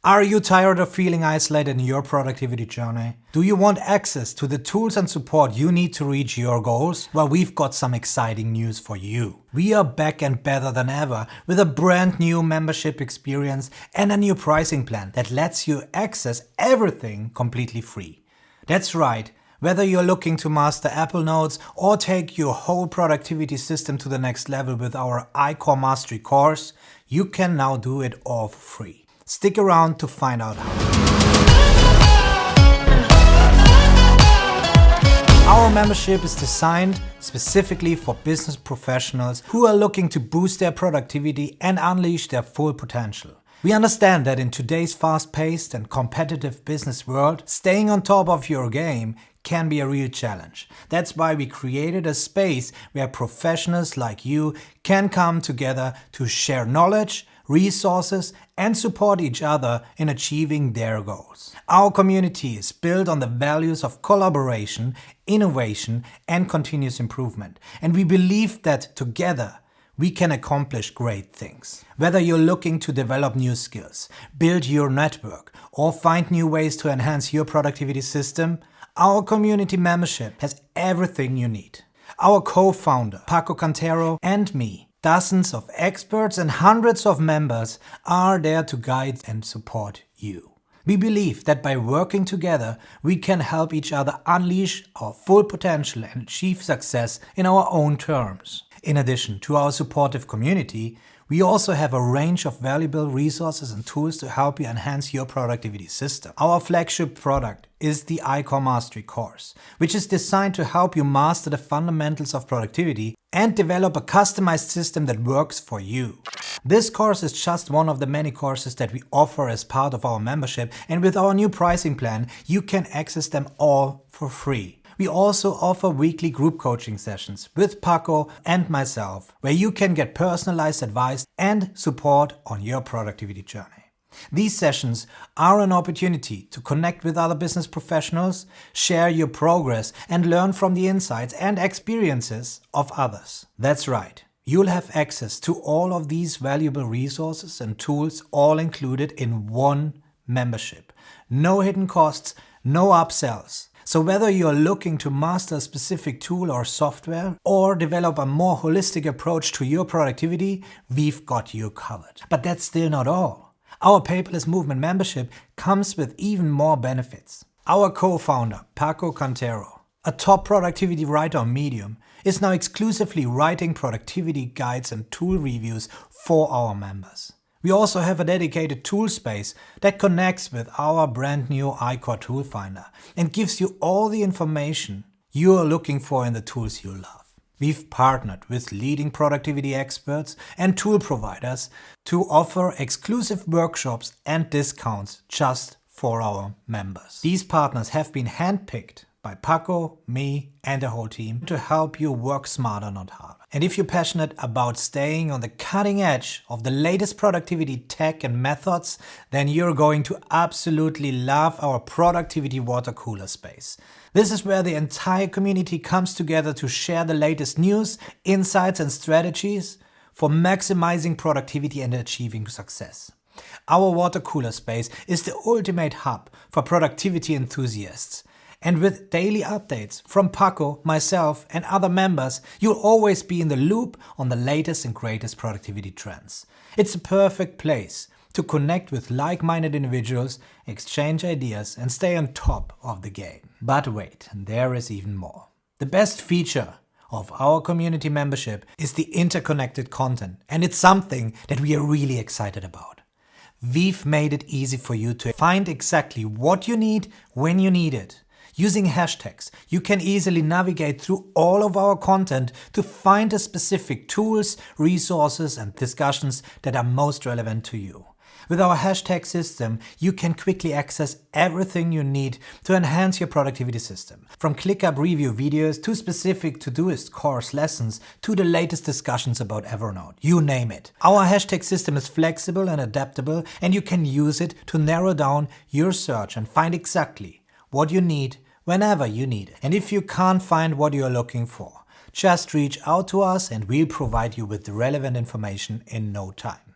Are you tired of feeling isolated in your productivity journey? Do you want access to the tools and support you need to reach your goals? Well, we've got some exciting news for you. We are back and better than ever with a brand new membership experience and a new pricing plan that lets you access everything completely free. That's right. Whether you're looking to master Apple Notes or take your whole productivity system to the next level with our iCore Mastery course, you can now do it all for free. Stick around to find out how. Our membership is designed specifically for business professionals who are looking to boost their productivity and unleash their full potential. We understand that in today's fast-paced and competitive business world, staying on top of your game can be a real challenge. That's why we created a space where professionals like you can come together to share knowledge, resources, and support each other in achieving their goals. Our community is built on the values of collaboration, innovation, and continuous improvement. And we believe that together we can accomplish great things. Whether you're looking to develop new skills, build your network, or find new ways to enhance your productivity system, our community membership has everything you need. Our co-founder, Paco Cantero, and me, dozens of experts and hundreds of members are there to guide and support you. We believe that by working together, we can help each other unleash our full potential and achieve success in our own terms. In addition to our supportive community, we also have a range of valuable resources and tools to help you enhance your productivity system. Our flagship product is the iCore Mastery course, which is designed to help you master the fundamentals of productivity and develop a customized system that works for you. This course is just one of the many courses that we offer as part of our membership, and with our new pricing plan, you can access them all for free. We also offer weekly group coaching sessions with Paco and myself, where you can get personalized advice and support on your productivity journey. These sessions are an opportunity to connect with other business professionals, share your progress, and learn from the insights and experiences of others. That's right. You'll have access to all of these valuable resources and tools all included in one membership. No hidden costs, no upsells. So whether you're looking to master a specific tool or software or develop a more holistic approach to your productivity, we've got you covered. But that's still not all. Our Paperless Movement membership comes with even more benefits. Our co-founder, Paco Cantero, a top productivity writer on Medium, is now exclusively writing productivity guides and tool reviews for our members. We also have a dedicated tool space that connects with our brand new iCore Tool Finder and gives you all the information you are looking for in the tools you love. We've partnered with leading productivity experts and tool providers to offer exclusive workshops and discounts just for our members. These partners have been handpicked by Paco, me, and the whole team to help you work smarter, not harder. And if you're passionate about staying on the cutting edge of the latest productivity tech and methods, then you're going to absolutely love our productivity water cooler space. This is where the entire community comes together to share the latest news, insights, and strategies for maximizing productivity and achieving success. Our water cooler space is the ultimate hub for productivity enthusiasts. And with daily updates from Paco, myself, and other members, you'll always be in the loop on the latest and greatest productivity trends. It's a perfect place to connect with like-minded individuals, exchange ideas, and stay on top of the game. But wait, there is even more. The best feature of our community membership is the interconnected content, and it's something that we are really excited about. We've made it easy for you to find exactly what you need when you need it. Using hashtags, you can easily navigate through all of our content to find the specific tools, resources, and discussions that are most relevant to you. With our hashtag system, you can quickly access everything you need to enhance your productivity system. From ClickUp review videos to specific Todoist course lessons to the latest discussions about Evernote, you name it. Our hashtag system is flexible and adaptable, and you can use it to narrow down your search and find exactly what you need whenever you need it. And if you can't find what you're looking for, just reach out to us and we'll provide you with the relevant information in no time.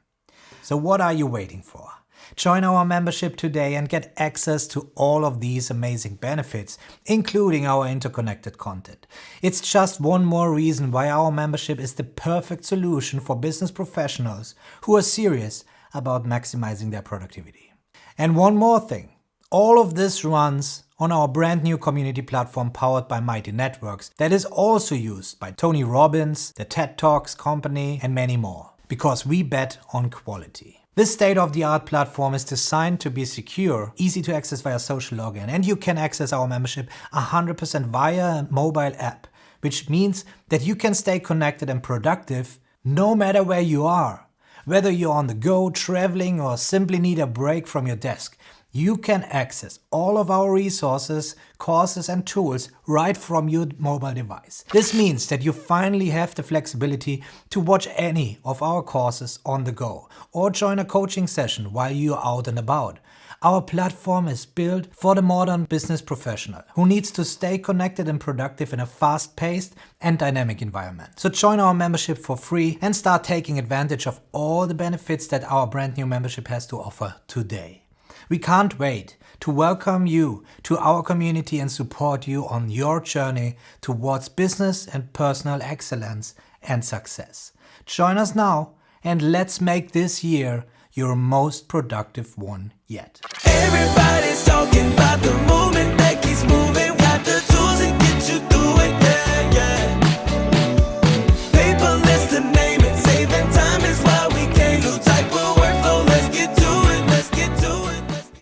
So what are you waiting for? Join our membership today and get access to all of these amazing benefits, including our interconnected content. It's just one more reason why our membership is the perfect solution for business professionals who are serious about maximizing their productivity. And one more thing, all of this runs on our brand new community platform powered by Mighty Networks that is also used by Tony Robbins, the TED Talks company, and many more, because we bet on quality. This state-of-the-art platform is designed to be secure, easy to access via social login, and you can access our membership 100% via a mobile app, which means that you can stay connected and productive no matter where you are. Whether you're on the go, traveling, or simply need a break from your desk, you can access all of our resources, courses, and tools right from your mobile device. This means that you finally have the flexibility to watch any of our courses on the go or join a coaching session while you're out and about. Our platform is built for the modern business professional who needs to stay connected and productive in a fast-paced and dynamic environment. So join our membership for free and start taking advantage of all the benefits that our brand new membership has to offer today. We can't wait to welcome you to our community and support you on your journey towards business and personal excellence and success. Join us now and let's make this year your most productive one yet. Everybody's talking about the moment.